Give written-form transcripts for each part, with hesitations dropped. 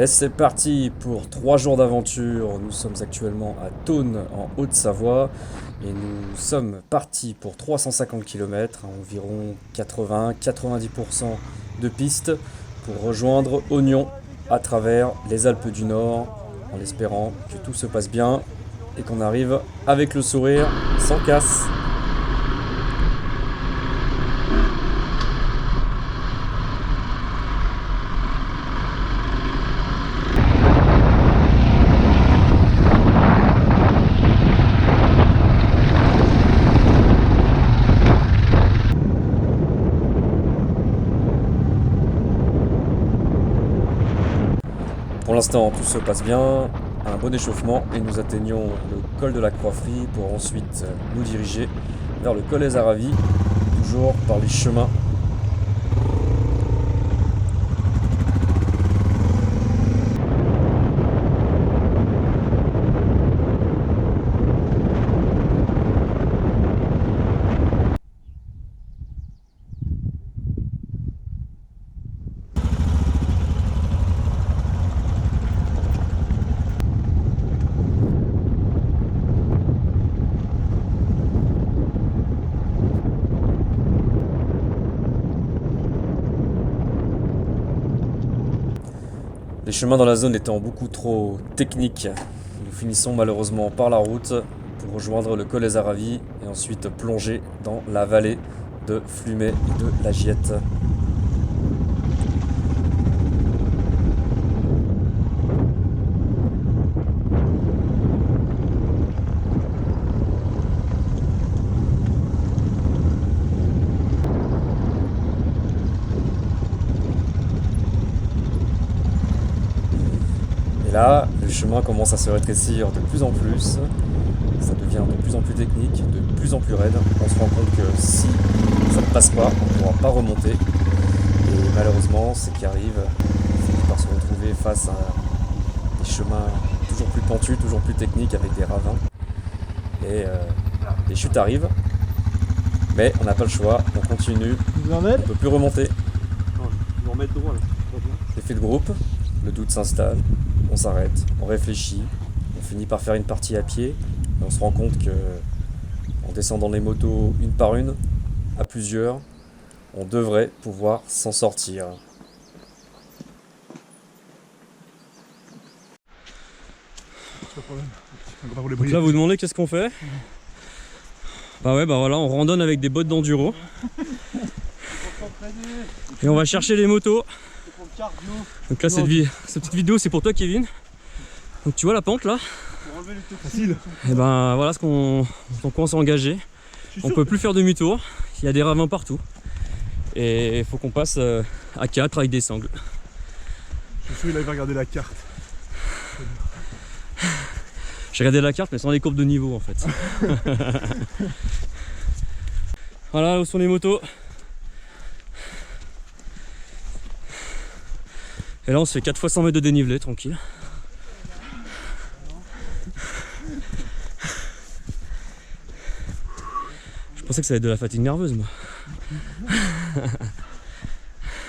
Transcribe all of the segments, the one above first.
Et c'est parti pour 3 jours d'aventure. Nous sommes actuellement à Thônes en Haute-Savoie et nous sommes partis pour 350 km, à environ 80-90% de piste pour rejoindre Ognon à travers les Alpes du Nord en espérant que tout se passe bien et qu'on arrive avec le sourire sans casse. Pour l'instant, tout se passe bien, un bon échauffement et nous atteignons le col de la Croix-Frie pour ensuite nous diriger vers le col des Aravis, toujours par les chemins. Les chemins dans la zone étant beaucoup trop techniques, nous finissons malheureusement par la route pour rejoindre le col des Aravis et ensuite plonger dans la vallée de Flumet et de la Giette. Et là, le chemin commence à se rétrécir de plus en plus, ça devient de plus en plus technique, de plus en plus raide. On se rend compte que si ça ne passe pas, on ne pourra pas remonter. Et malheureusement, ce qui arrive, c'est par se retrouver face à des chemins toujours plus pentus, toujours plus techniques avec des ravins. Et les chutes arrivent, mais on n'a pas le choix, on continue, on ne peut plus remonter. Je vais remettre droit là. Effet de groupe, le doute s'installe. On s'arrête, on réfléchit, on finit par faire une partie à pied, et on se rend compte que en descendant les motos une par une, à plusieurs, on devrait pouvoir s'en sortir. Donc là vous demandez qu'est-ce qu'on fait? Bah ouais, bah voilà, on randonne avec des bottes d'enduro. Et on va chercher les motos. Donc là cette petite vidéo c'est pour toi Kevin. Donc tu vois la pente là? Facile. Et ben voilà ce qu'on s'est engagé. On peut plus faire demi-tour, il y a des ravins partout. Et il faut qu'on passe à 4 avec des sangles. Je suis sûr qu'il avait regardé la carte. J'ai regardé la carte mais sans les courbes de niveau en fait. Voilà où sont les motos. Et là on se fait 4 fois 100 mètres de dénivelé, tranquille. Je pensais que ça allait être de la fatigue nerveuse moi.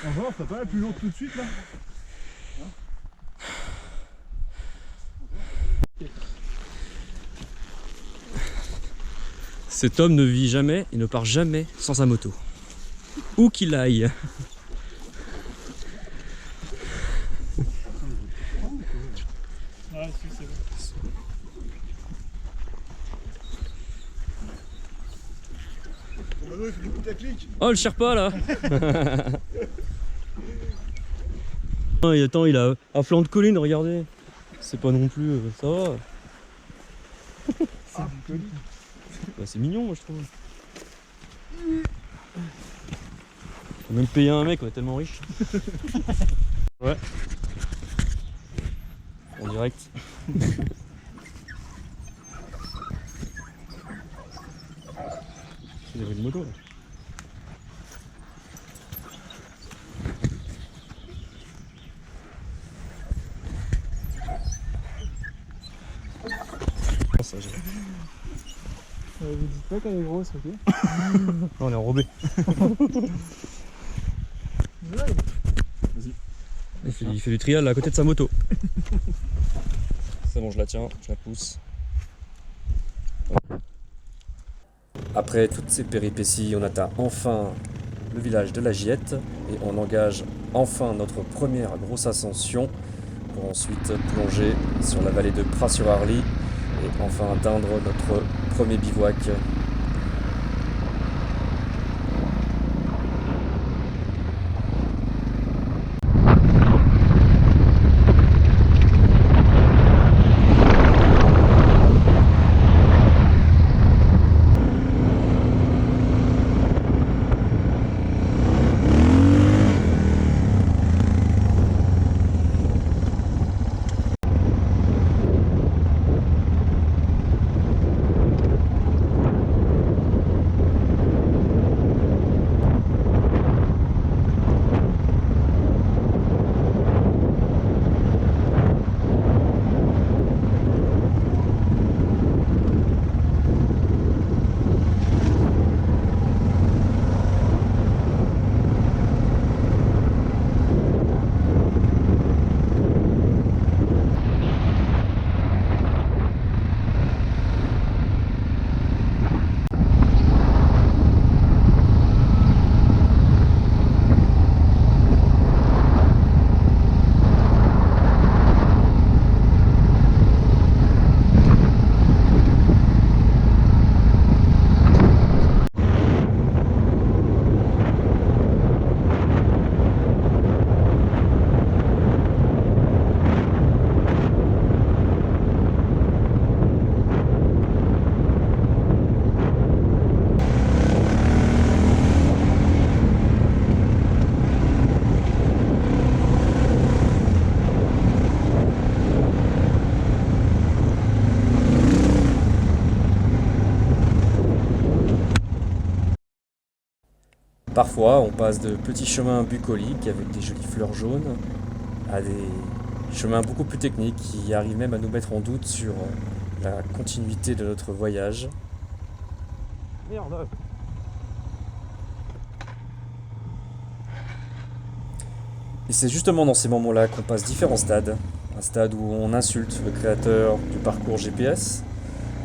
On va, ça pas la plus longue tout de suite là. Cet homme ne vit jamais et ne part jamais sans sa moto. Où qu'il aille. Il fait du putaclic. Oh le Sherpa là. Attends, il a à flanc de colline, regardez. C'est pas non plus, ça va. Bah, c'est mignon moi je trouve. On a même payé un mec, on est tellement riche. Ouais. En direct. Il y avait une moto là. Vous dites pas qu'elle est grosse, ok? Non, on est enrobé. Ouais. Il fait du trial à côté de sa moto. bon, je la tiens, je la pousse. Après toutes ces péripéties, on atteint enfin le village de la Giette et on engage enfin notre première grosse ascension pour ensuite plonger sur la vallée de Pras-sur-Arly et enfin atteindre notre premier bivouac. Parfois, on passe de petits chemins bucoliques avec des jolies fleurs jaunes à des chemins beaucoup plus techniques qui arrivent même à nous mettre en doute sur la continuité de notre voyage. Merde. Et c'est justement dans ces moments-là qu'on passe différents stades. Un stade où on insulte le créateur du parcours GPS,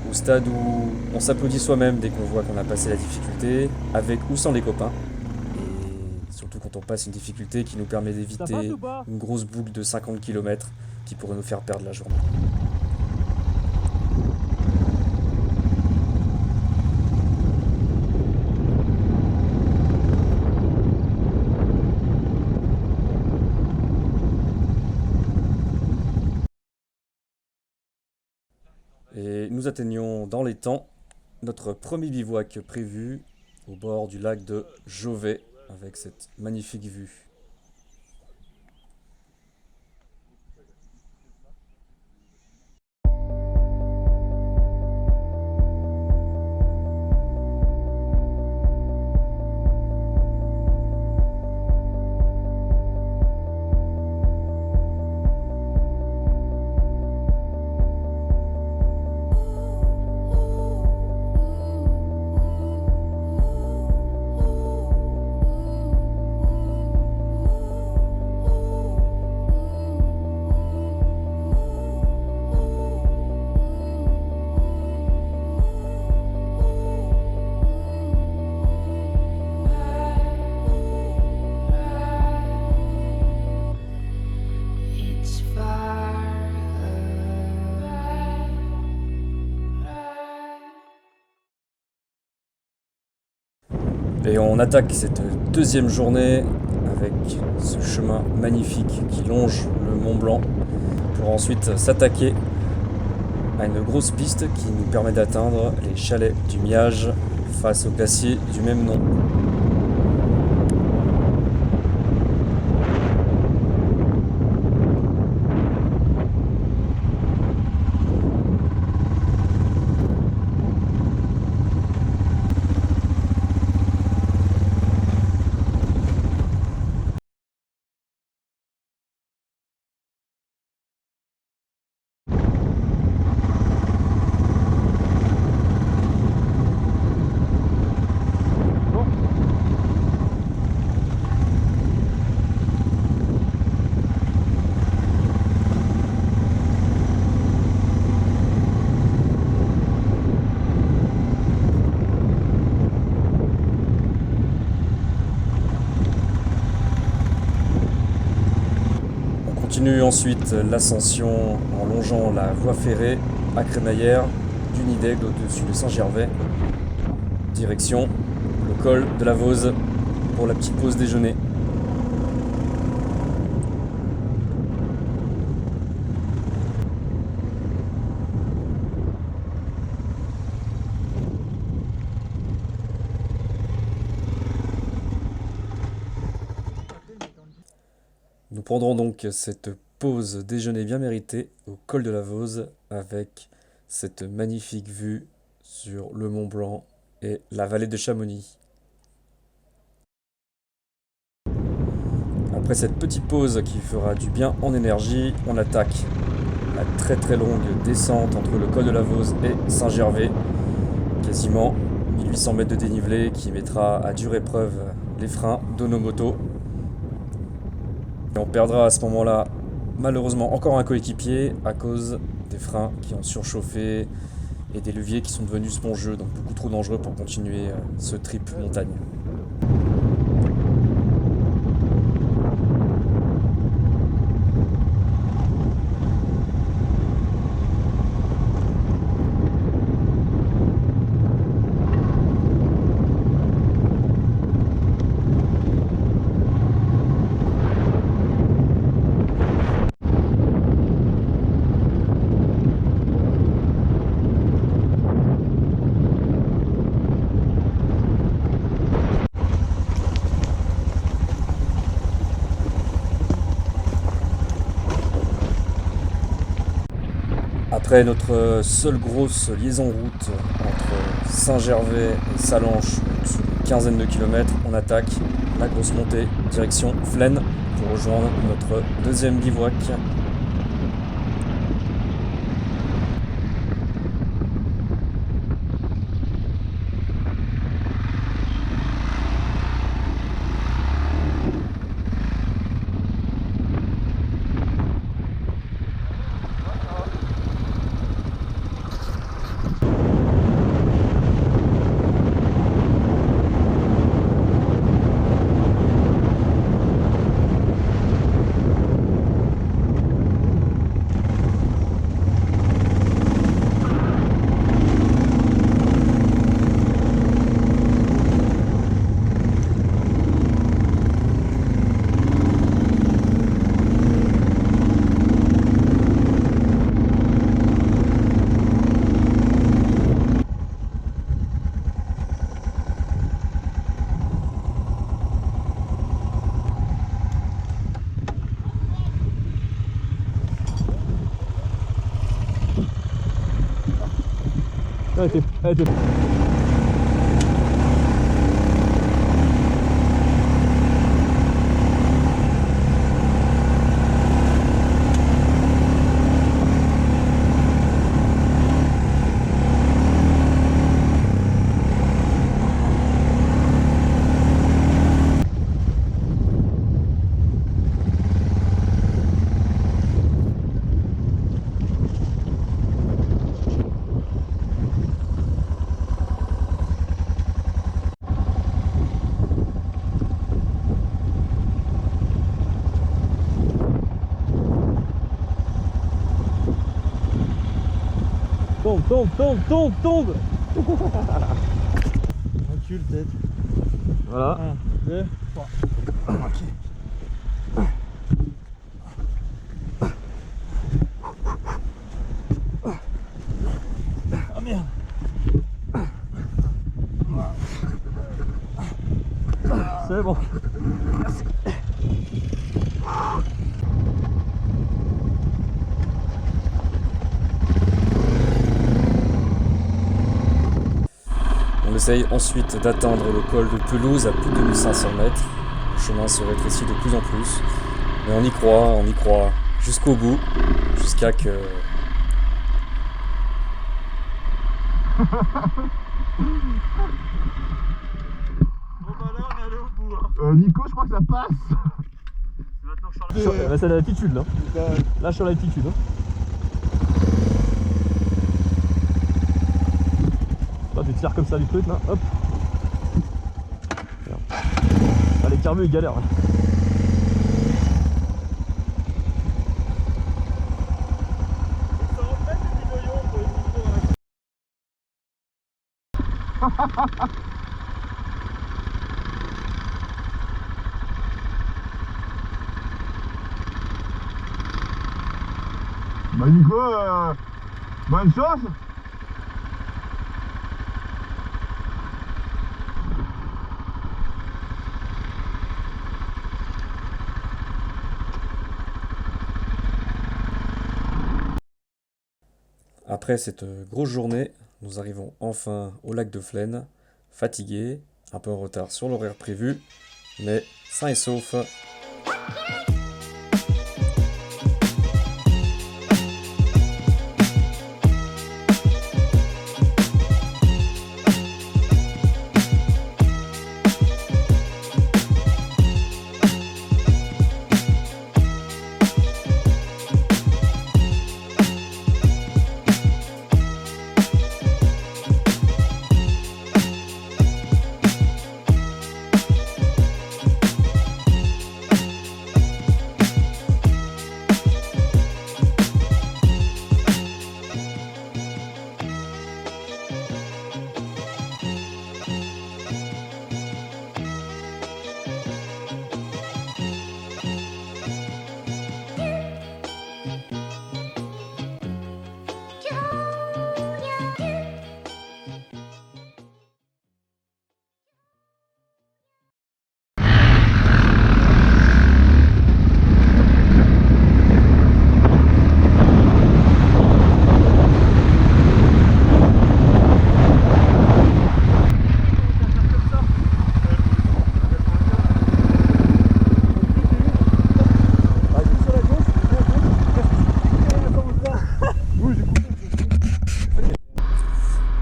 au stade où on s'applaudit soi-même dès qu'on voit qu'on a passé la difficulté, avec ou sans les copains. Et surtout quand on passe une difficulté qui nous permet d'éviter une grosse boucle de 50 km qui pourrait nous faire perdre la journée. Et nous atteignons dans les temps notre premier bivouac prévu au bord du lac de Jovet avec cette magnifique vue. Et on attaque cette deuxième journée avec ce chemin magnifique qui longe le Mont Blanc pour ensuite s'attaquer à une grosse piste qui nous permet d'atteindre les chalets du Miage face au glacier du même nom. venu ensuite l'ascension en longeant la voie ferrée à crémaillère du Nid d'Aigle au-dessus de Saint-Gervais. Direction le col de la Vose pour la petite pause déjeuner. Nous prendrons donc cette pause déjeuner bien méritée au col de la Vose avec cette magnifique vue sur le Mont Blanc et la vallée de Chamonix. Après cette petite pause qui fera du bien en énergie, on attaque la très très longue descente entre le col de la Vose et Saint-Gervais, quasiment 1800 mètres de dénivelé qui mettra à dure épreuve les freins de nos motos. Et on perdra à ce moment-là malheureusement encore un coéquipier à cause des freins qui ont surchauffé et des leviers qui sont devenus spongieux, donc beaucoup trop dangereux pour continuer ce trip montagne. Après notre seule grosse liaison route entre Saint-Gervais et Sallanches, sur une quinzaine de kilomètres, on attaque la grosse montée direction Flaine pour rejoindre notre deuxième bivouac. Elle était... Tombe. Recule peut-être. Voilà. 1, 2, 3. Ok. Ah merde. C'est bon. Merci. On essaye ensuite d'atteindre le col de Pelouse à plus de 1500 mètres. Le chemin se rétrécit de plus en plus. Mais on y croit jusqu'au bout, jusqu'à que... Bon bah là on est allé au bout hein. Nico, je crois que ça passe. C'est l'altitude là. Là sur l'altitude. Là tu tires comme ça du truc là, hop. Ah, les carbus ils galèrent. Bah Nico, bonne chance. Après cette grosse journée, nous arrivons enfin au lac de Flaine, fatigués, un peu en retard sur l'horaire prévu, mais sains et saufs.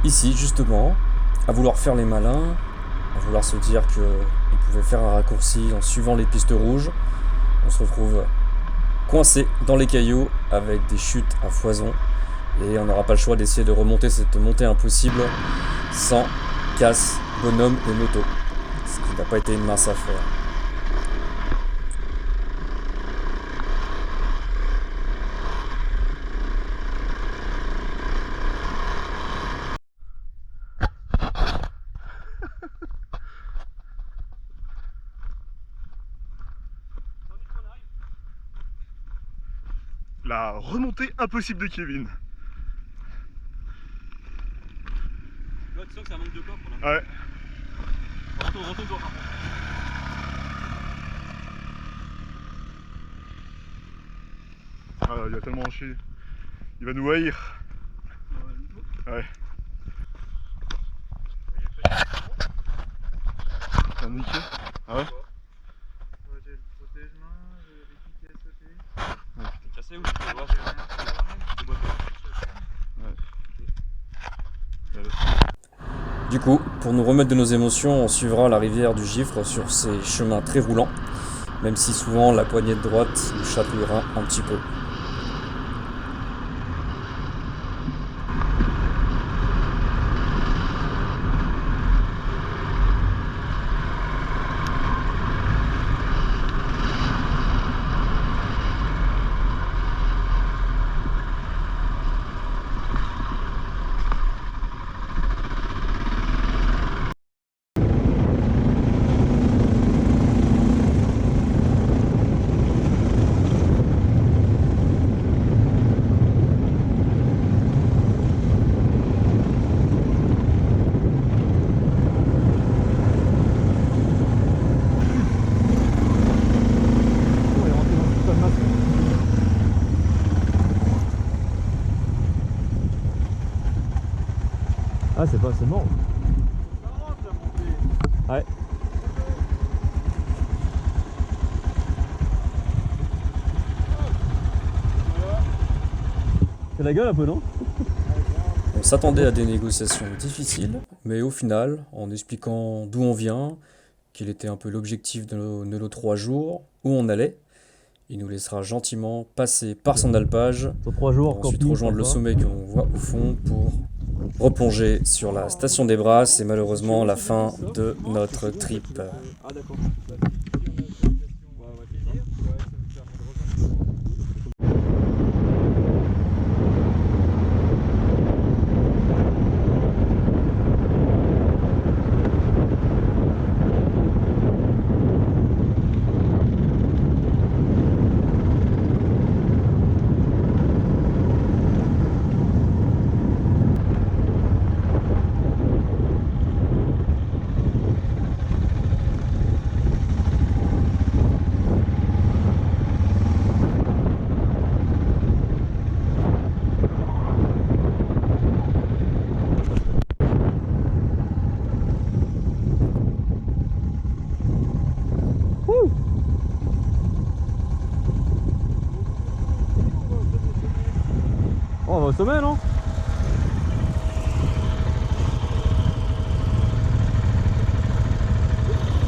Ici, justement, à vouloir faire les malins, à vouloir se dire qu'on pouvait faire un raccourci en suivant les pistes rouges, on se retrouve coincé dans les cailloux avec des chutes à foison et on n'aura pas le choix d'essayer de remonter cette montée impossible sans casse, bonhomme et moto, ce qui n'a pas été une mince affaire. La remontée impossible de Kevin. Là, tu sens que ça manque de coffre là. Ouais. Retourne-toi. Ah, il a tellement enchaîné. Il va nous haïr. Ouais. T'as niqué? Ah ouais? J'ai le protège-main, j'ai les piquets à sauter. T'es cassé ou tu peux voir? Du coup, pour nous remettre de nos émotions, on suivra la rivière du Gifre sur ces chemins très roulants, même si souvent la poignée de droite nous chatouillera un petit peu. Ah, c'est pas assez mort. Ouais. C'est la gueule un peu, non? On s'attendait à des négociations difficiles, mais au final, en expliquant d'où on vient, quel était un peu l'objectif de nos 3 jours, où on allait, il nous laissera gentiment passer par son alpage, Sur 3 jours, pour ensuite camping, rejoindre le sympa. sommet qu'on voit au fond pour replonger sur la station des Brasses et malheureusement la fin de notre trip. Ah d'accord. au sommet, non?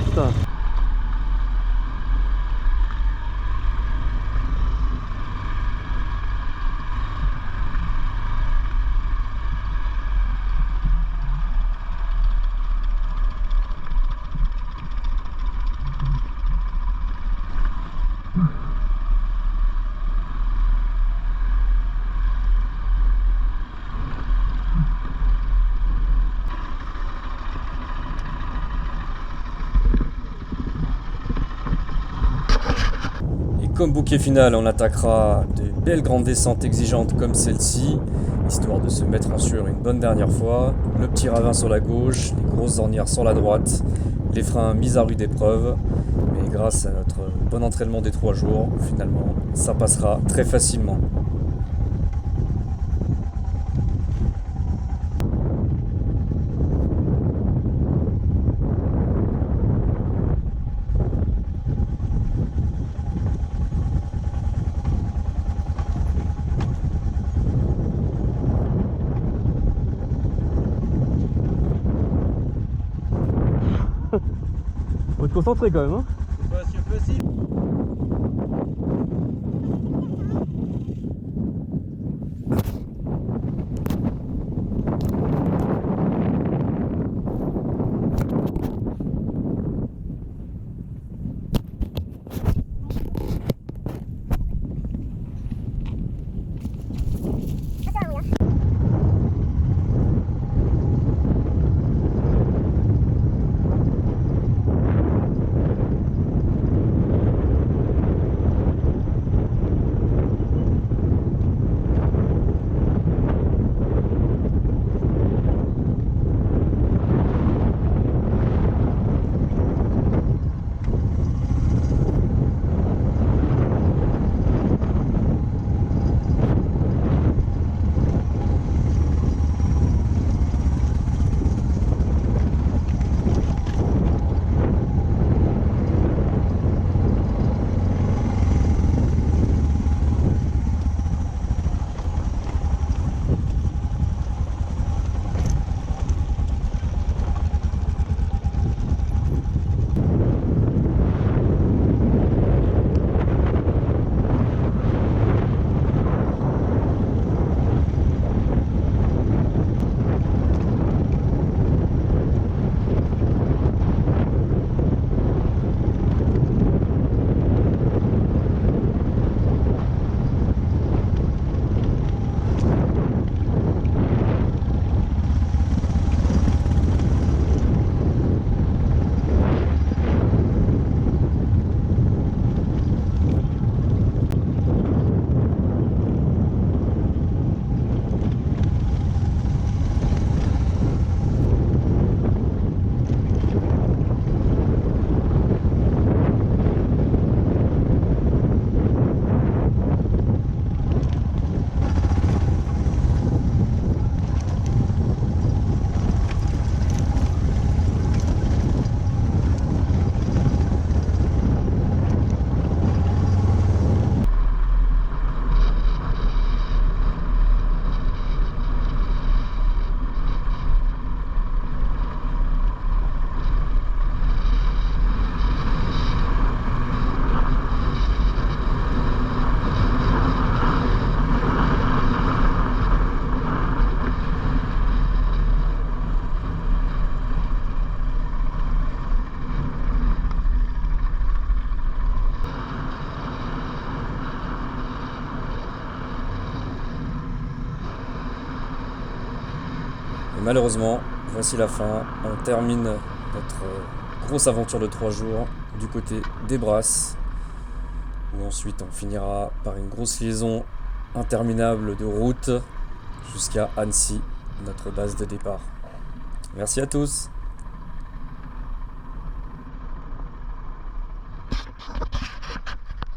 Putain. Comme bouquet final, on attaquera de belles grandes descentes exigeantes comme celle-ci, histoire de se mettre en sueur une bonne dernière fois, le petit ravin sur la gauche, les grosses ornières sur la droite, les freins mis à rude épreuve, mais grâce à notre bon entraînement des 3 jours, finalement, ça passera très facilement. Faut te concentrer quand même, hein. C'est pas si facile. Et malheureusement, voici la fin. On termine notre grosse aventure de 3 jours du côté des Brasses, où ensuite on finira par une grosse liaison interminable de route jusqu'à Annecy, notre base de départ. Merci à tous.